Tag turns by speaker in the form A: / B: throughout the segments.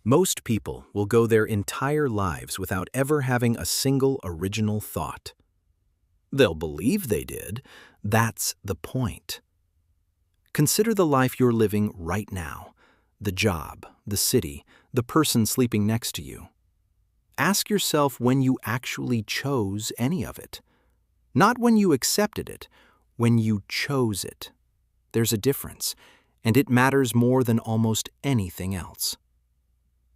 A: Most people will go their entire lives without ever having a single original thought. They'll believe they did. That's the point. Consider the life you're living right now, the job, the city, the person sleeping next to you. Ask yourself when you actually chose any of it. Not when you accepted it, when you chose it. There's a difference, and it matters more than almost anything else.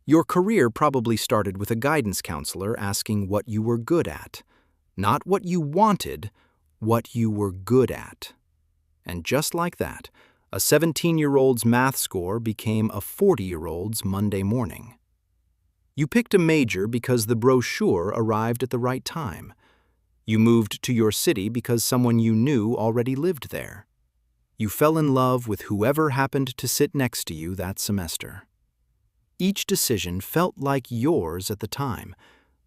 A: Your career probably started with a guidance counselor asking what you were good at. Not what you wanted, what you were good at. And just like that, a 17-year-old's math score became a 40-year-old's Monday morning. You picked a major because the brochure arrived at the right time. You moved to your city because someone you knew already lived there. You fell in love with whoever happened to sit next to you that semester. Each decision felt like yours at the time,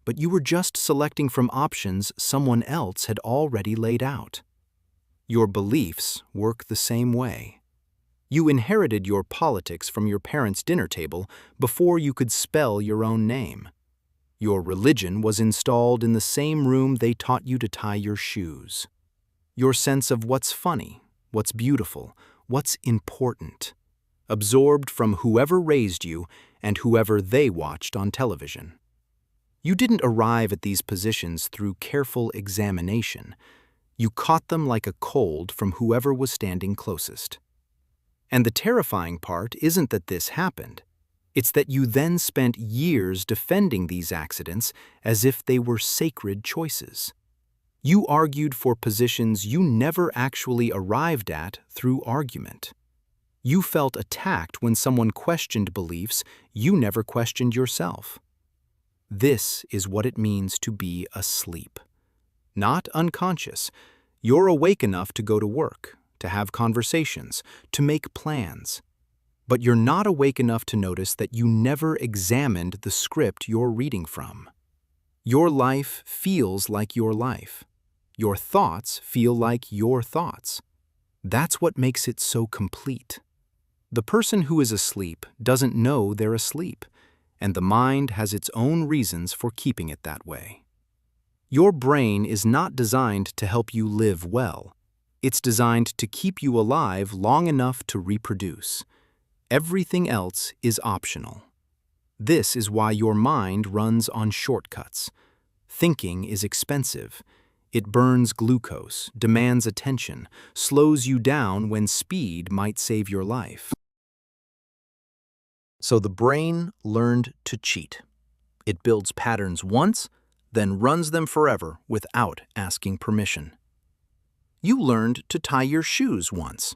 A: but you were just selecting from options someone else had already laid out. Your beliefs work the same way. You inherited your politics from your parents' dinner table before you could spell your own name. Your religion was installed in the same room they taught you to tie your shoes. Your sense of what's funny, what's beautiful, what's important, absorbed from whoever raised you and whoever they watched on television. You didn't arrive at these positions through careful examination. You caught them like a cold from whoever was standing closest. And the terrifying part isn't that this happened. It's that you then spent years defending these accidents as if they were sacred choices. You argued for positions you never actually arrived at through argument. You felt attacked when someone questioned beliefs you never questioned yourself. This is what it means to be asleep. Not unconscious. You're awake enough to go to work, to have conversations, to make plans. But you're not awake enough to notice that you never examined the script you're reading from. Your life feels like your life. Your thoughts feel like your thoughts. That's what makes it so complete. The person who is asleep doesn't know they're asleep, and the mind has its own reasons for keeping it that way. Your brain is not designed to help you live well. It's designed to keep you alive long enough to reproduce. Everything else is optional. This is why your mind runs on shortcuts. Thinking is expensive. It burns glucose, demands attention, slows you down when speed might save your life. So the brain learned to cheat. It builds patterns once, then runs them forever without asking permission. You learned to tie your shoes once,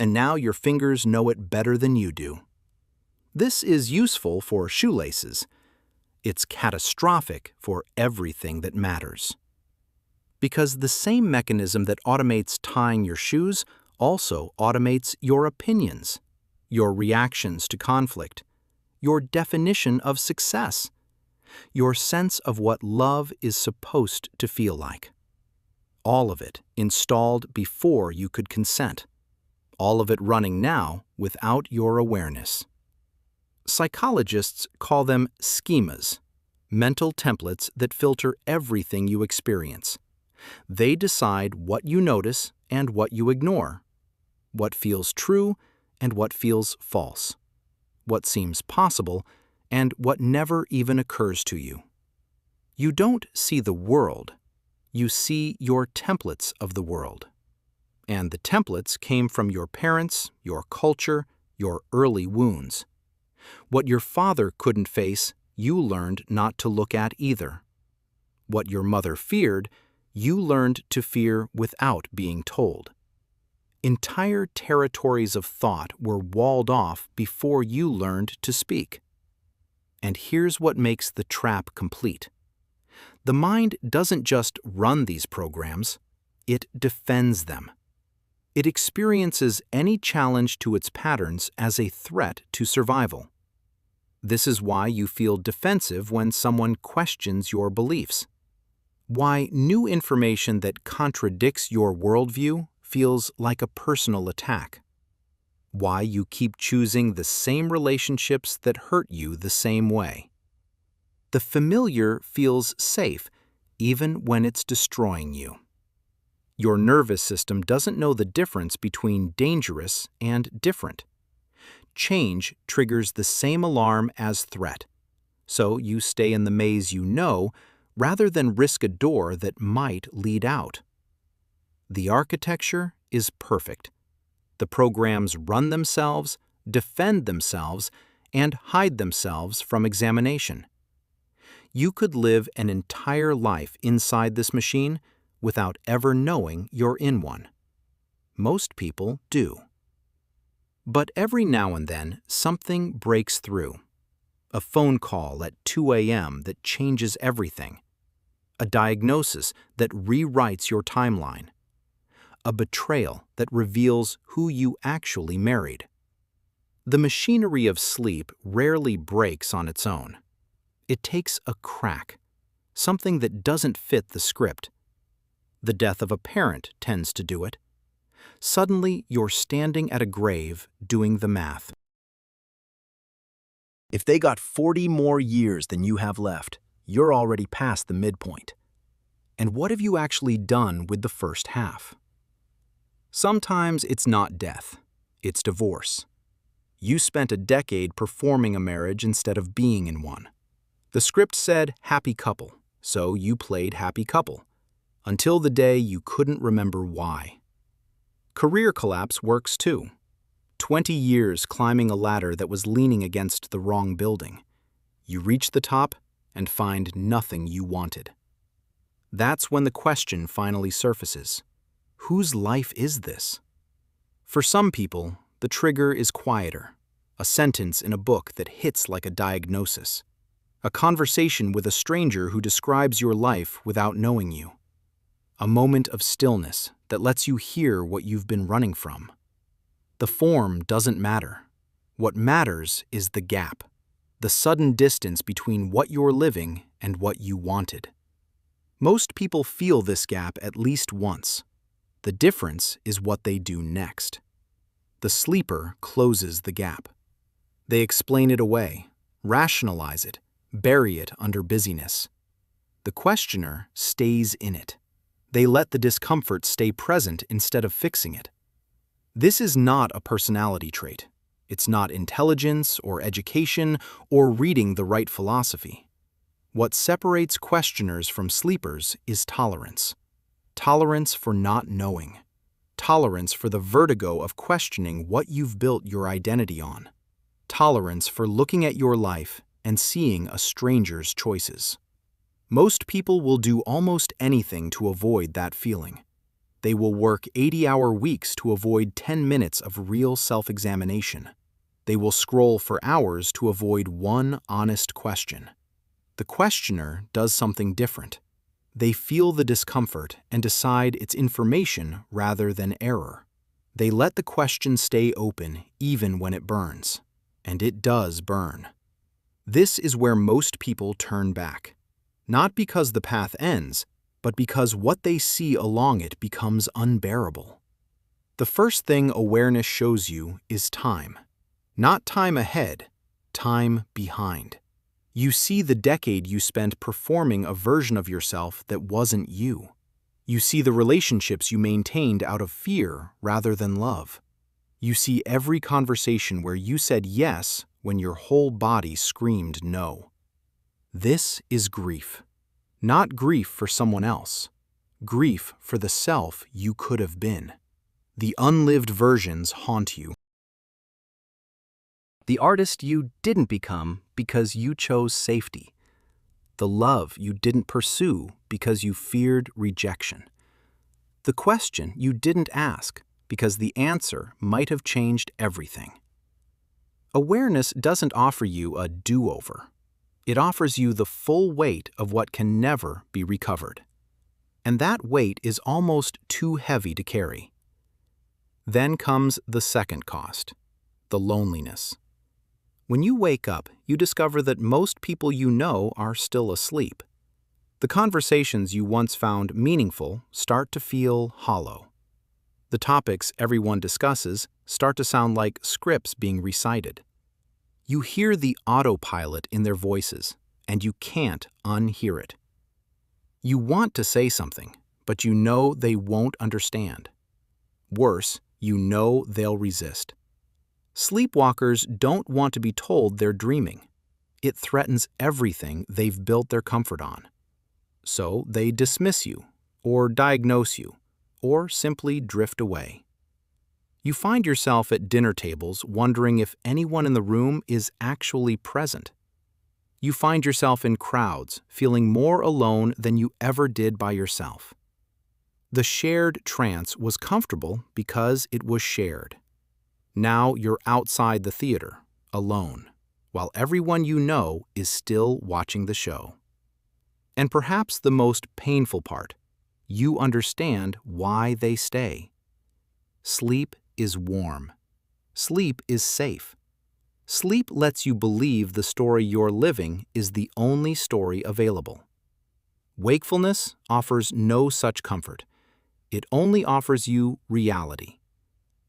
A: and now your fingers know it better than you do. This is useful for shoelaces. It's catastrophic for everything that matters. Because the same mechanism that automates tying your shoes also automates your opinions, your reactions to conflict, your definition of success, your sense of what love is supposed to feel like. All of it installed before you could consent. All of it running now without your awareness. Psychologists call them schemas, mental templates that filter everything you experience. They decide what you notice and what you ignore, what feels true and what feels false, what seems possible and what never even occurs to you. You don't see the world, you see your templates of the world. And the templates came from your parents, your culture, your early wounds. What your father couldn't face, you learned not to look at either. What your mother feared, you learned to fear without being told. Entire territories of thought were walled off before you learned to speak. And here's what makes the trap complete. The mind doesn't just run these programs, it defends them. It experiences any challenge to its patterns as a threat to survival. This is why you feel defensive when someone questions your beliefs. Why new information that contradicts your worldview feels like a personal attack. why you keep choosing the same relationships that hurt you the same way. The familiar feels safe, even when it's destroying you. Your nervous system doesn't know the difference between dangerous and different. Change triggers the same alarm as threat, so you stay in the maze you know rather than risk a door that might lead out. The architecture is perfect. The programs run themselves, defend themselves, and hide themselves from examination. You could live an entire life inside this machine without ever knowing you're in one. Most people do. But every now and then, something breaks through. A phone call at 2 a.m. that changes everything. A diagnosis that rewrites your timeline. A betrayal that reveals who you actually married. The machinery of sleep rarely breaks on its own. It takes a crack, something that doesn't fit the script. The death of a parent tends to do it. Suddenly, you're standing at a grave doing the math. If they got 40 more years than you have left, you're already past the midpoint. And what have you actually done with the first half? Sometimes it's not death, it's divorce. You spent a decade performing a marriage instead of being in one. The script said happy couple, so you played happy couple, until the day you couldn't remember why. Career collapse works too. 20 years climbing a ladder that was leaning against the wrong building. You reach the top and find nothing you wanted. That's when the question finally surfaces. Whose life is this? For some people, the trigger is quieter, a sentence in a book that hits like a diagnosis, a conversation with a stranger who describes your life without knowing you, a moment of stillness that lets you hear what you've been running from. The form doesn't matter. What matters is the gap, the sudden distance between what you're living and what you wanted. Most people feel this gap at least once. The difference is what they do next. The sleeper closes the gap. They explain it away, rationalize it, bury it under busyness. The questioner stays in it. They let the discomfort stay present instead of fixing it. This is not a personality trait. It's not intelligence or education or reading the right philosophy. What separates questioners from sleepers is tolerance. Tolerance for not knowing. Tolerance for the vertigo of questioning what you've built your identity on. Tolerance for looking at your life and seeing a stranger's choices. Most people will do almost anything to avoid that feeling. They will work 80-hour weeks to avoid 10 minutes of real self-examination. They will scroll for hours to avoid one honest question. The questioner does something different. They feel the discomfort and decide it's information rather than error. They let the question stay open even when it burns. And it does burn. This is where most people turn back. Not because the path ends, but because what they see along it becomes unbearable. The first thing awareness shows you is time. Not time ahead, time behind. You see the decade you spent performing a version of yourself that wasn't you. You see the relationships you maintained out of fear rather than love. You see every conversation where you said yes when your whole body screamed no. This is grief. Not grief for someone else. Grief for the self you could have been. The unlived versions haunt you. The artist you didn't become because you chose safety. The love you didn't pursue because you feared rejection. The question you didn't ask because the answer might have changed everything. Awareness doesn't offer you a do-over. It offers you the full weight of what can never be recovered. And that weight is almost too heavy to carry. Then comes the second cost, the loneliness. When you wake up, you discover that most people you know are still asleep. The conversations you once found meaningful start to feel hollow. The topics everyone discusses start to sound like scripts being recited. You hear the autopilot in their voices, and you can't unhear it. You want to say something, but you know they won't understand. Worse, you know they'll resist. Sleepwalkers don't want to be told they're dreaming. It threatens everything they've built their comfort on. So they dismiss you, or diagnose you, or simply drift away. You find yourself at dinner tables wondering if anyone in the room is actually present. You find yourself in crowds feeling more alone than you ever did by yourself. The shared trance was comfortable because it was shared. Now you're outside the theater, alone, while everyone you know is still watching the show. And perhaps the most painful part, you understand why they stay. Sleep is warm. Sleep is safe. Sleep lets you believe the story you're living is the only story available. Wakefulness offers no such comfort. It only offers you reality.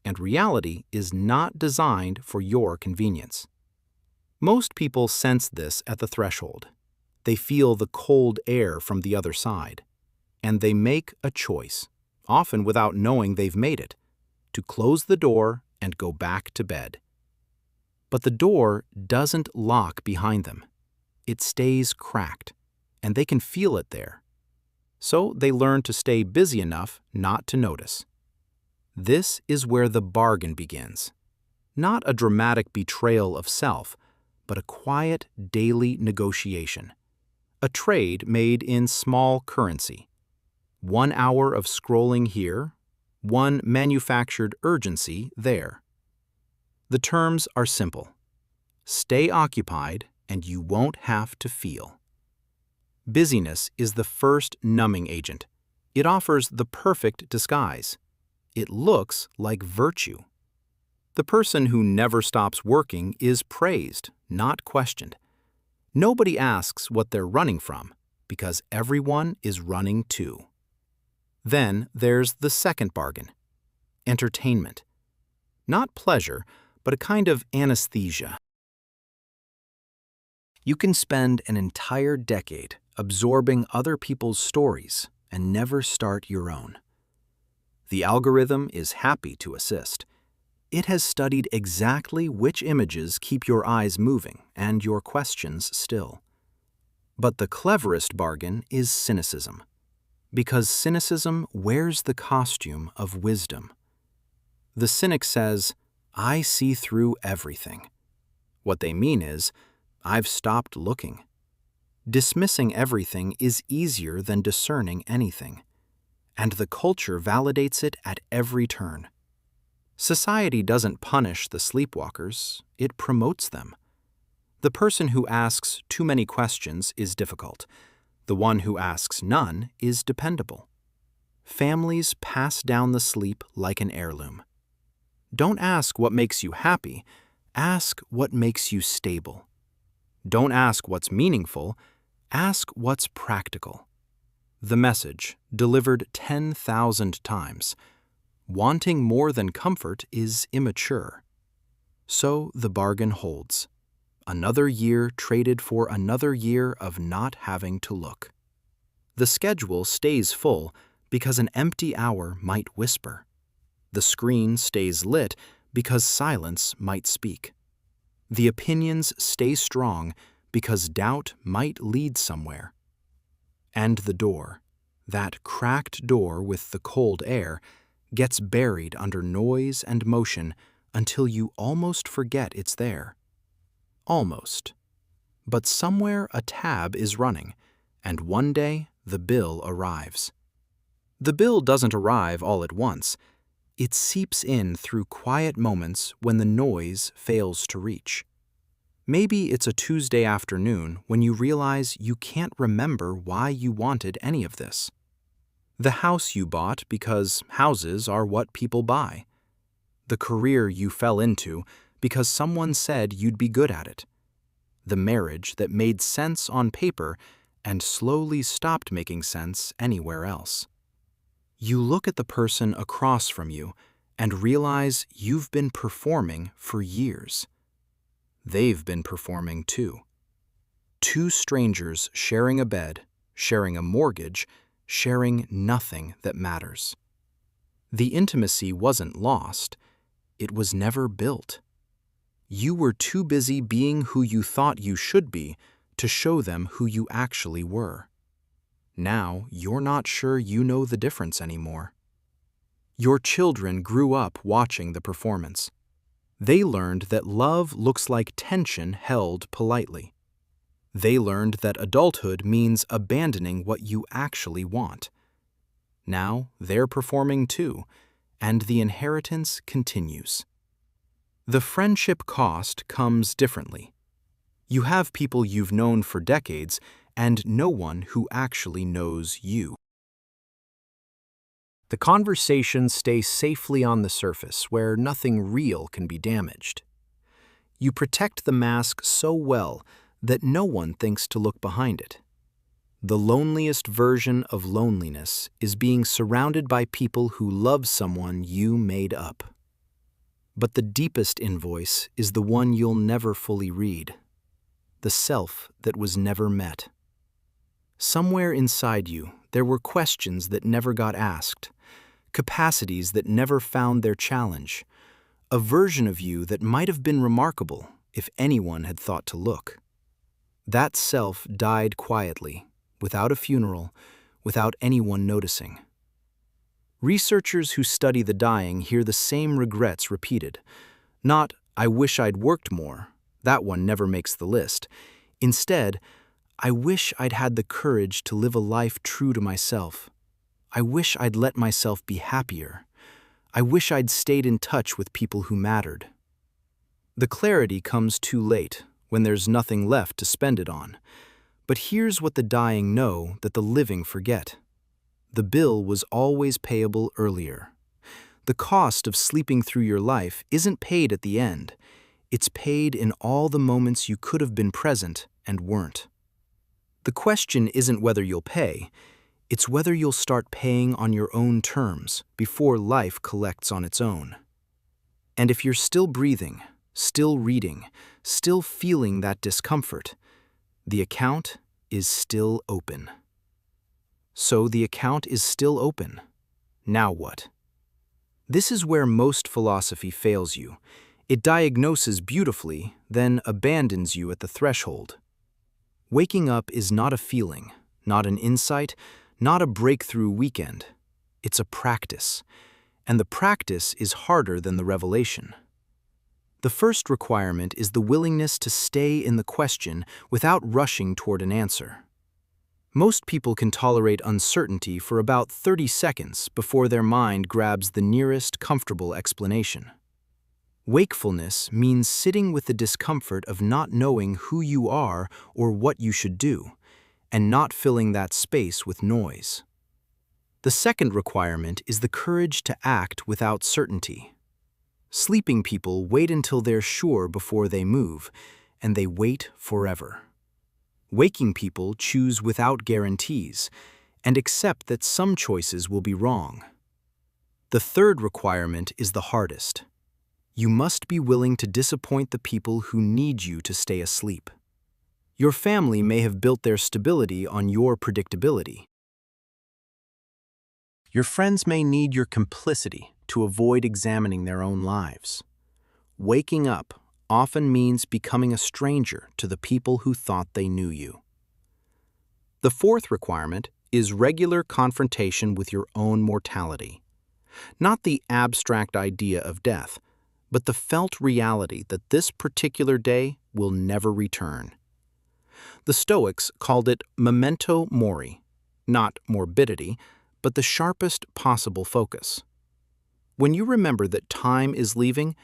A: And reality is not designed for your convenience. Most people sense this at the threshold. They feel the cold air from the other side. And they make a choice, often without knowing they've made it, to close the door and go back to bed. But the door doesn't lock behind them. It stays cracked, and they can feel it there. So they learn to stay busy enough not to notice. This is where the bargain begins. Not a dramatic betrayal of self, but a quiet daily negotiation. A trade made in small currency. 1 hour of scrolling here, one manufactured urgency there. The terms are simple. Stay occupied and you won't have to feel. Busyness is the first numbing agent. It offers the perfect disguise. It looks like virtue. The person who never stops working is praised, not questioned. Nobody asks what they're running from, because everyone is running too. Then there's the second bargain, entertainment. Not pleasure, but a kind of anesthesia. You can spend an entire decade absorbing other people's stories and never start your own. The algorithm is happy to assist. It has studied exactly which images keep your eyes moving and your questions still. But the cleverest bargain is cynicism, because cynicism wears the costume of wisdom. The cynic says, "I see through everything." What they mean is, "I've stopped looking." Dismissing everything is easier than discerning anything, and the culture validates it at every turn. Society doesn't punish the sleepwalkers, it promotes them. The person who asks too many questions is difficult. The one who asks none is dependable. Families pass down the sleep like an heirloom. Don't ask what makes you happy, ask what makes you stable. Don't ask what's meaningful, ask what's practical. The message, delivered 10,000 times. Wanting more than comfort is immature. So the bargain holds. Another year traded for another year of not having to look. The schedule stays full because an empty hour might whisper. The screen stays lit because silence might speak. The opinions stay strong because doubt might lead somewhere. And the door, that cracked door with the cold air, gets buried under noise and motion until you almost forget it's there. Almost. But somewhere a tab is running, and one day the bill arrives. The bill doesn't arrive all at once. It seeps in through quiet moments when the noise fails to reach. Maybe it's a Tuesday afternoon when you realize you can't remember why you wanted any of this. The house you bought because houses are what people buy. The career you fell into because someone said you'd be good at it. The marriage that made sense on paper and slowly stopped making sense anywhere else. You look at the person across from you and realize you've been performing for years. They've been performing too. Two strangers sharing a bed, sharing a mortgage, sharing nothing that matters. The intimacy wasn't lost. It was never built. You were too busy being who you thought you should be to show them who you actually were. Now you're not sure you know the difference anymore. Your children grew up watching the performance. They learned that love looks like tension held politely. They learned that adulthood means abandoning what you actually want. Now they're performing too, and the inheritance continues. The friendship cost comes differently. You have people you've known for decades and no one who actually knows you. The conversations stay safely on the surface where nothing real can be damaged. You protect the mask so well that no one thinks to look behind it. The loneliest version of loneliness is being surrounded by people who love someone you made up. But the deepest invoice is the one you'll never fully read, the self that was never met. Somewhere inside you, there were questions that never got asked, capacities that never found their challenge, a version of you that might have been remarkable if anyone had thought to look. That self died quietly, without a funeral, without anyone noticing. Researchers who study the dying hear the same regrets repeated. Not, "I wish I'd worked more." That one never makes the list. Instead, "I wish I'd had the courage to live a life true to myself. I wish I'd let myself be happier. I wish I'd stayed in touch with people who mattered." The clarity comes too late, when there's nothing left to spend it on. But here's what the dying know that the living forget. The bill was always payable earlier. The cost of sleeping through your life isn't paid at the end. It's paid in all the moments you could have been present and weren't. The question isn't whether you'll pay, it's whether you'll start paying on your own terms before life collects on its own. And if you're still breathing, still reading, still feeling that discomfort, the account is still open. So the account is still open. Now what? This is where most philosophy fails you. It diagnoses beautifully, then abandons you at the threshold. Waking up is not a feeling, not an insight, not a breakthrough weekend. It's a practice, and the practice is harder than the revelation. The first requirement is the willingness to stay in the question without rushing toward an answer. Most people can tolerate uncertainty for about 30 seconds before their mind grabs the nearest comfortable explanation. Wakefulness means sitting with the discomfort of not knowing who you are or what you should do, and not filling that space with noise. The second requirement is the courage to act without certainty. Sleeping people wait until they're sure before they move, and they wait forever. Waking people choose without guarantees and accept that some choices will be wrong. The third requirement is the hardest. You must be willing to disappoint the people who need you to stay asleep. Your family may have built their stability on your predictability. Your friends may need your complicity to avoid examining their own lives. Waking up often means becoming a stranger to the people who thought they knew you. The fourth requirement is regular confrontation with your own mortality. Not the abstract idea of death, but the felt reality that this particular day will never return. The Stoics called it memento mori, not morbidity, but the sharpest possible focus. When you remember that time is leaving,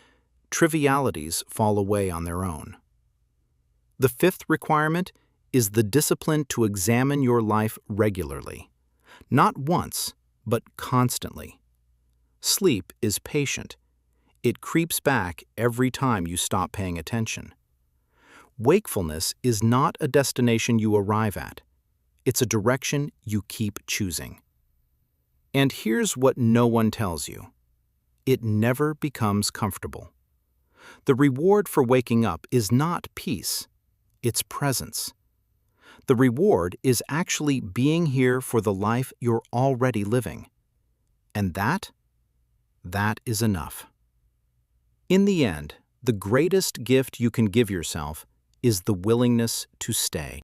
A: trivialities fall away on their own. The fifth requirement is the discipline to examine your life regularly, not once, but constantly. Sleep is patient. It creeps back every time you stop paying attention. Wakefulness is not a destination you arrive at. It's a direction you keep choosing. And here's what no one tells you. It never becomes comfortable. The reward for waking up is not peace, it's presence. The reward is actually being here for the life you're already living. And that is enough. In the end, the greatest gift you can give yourself is the willingness to stay.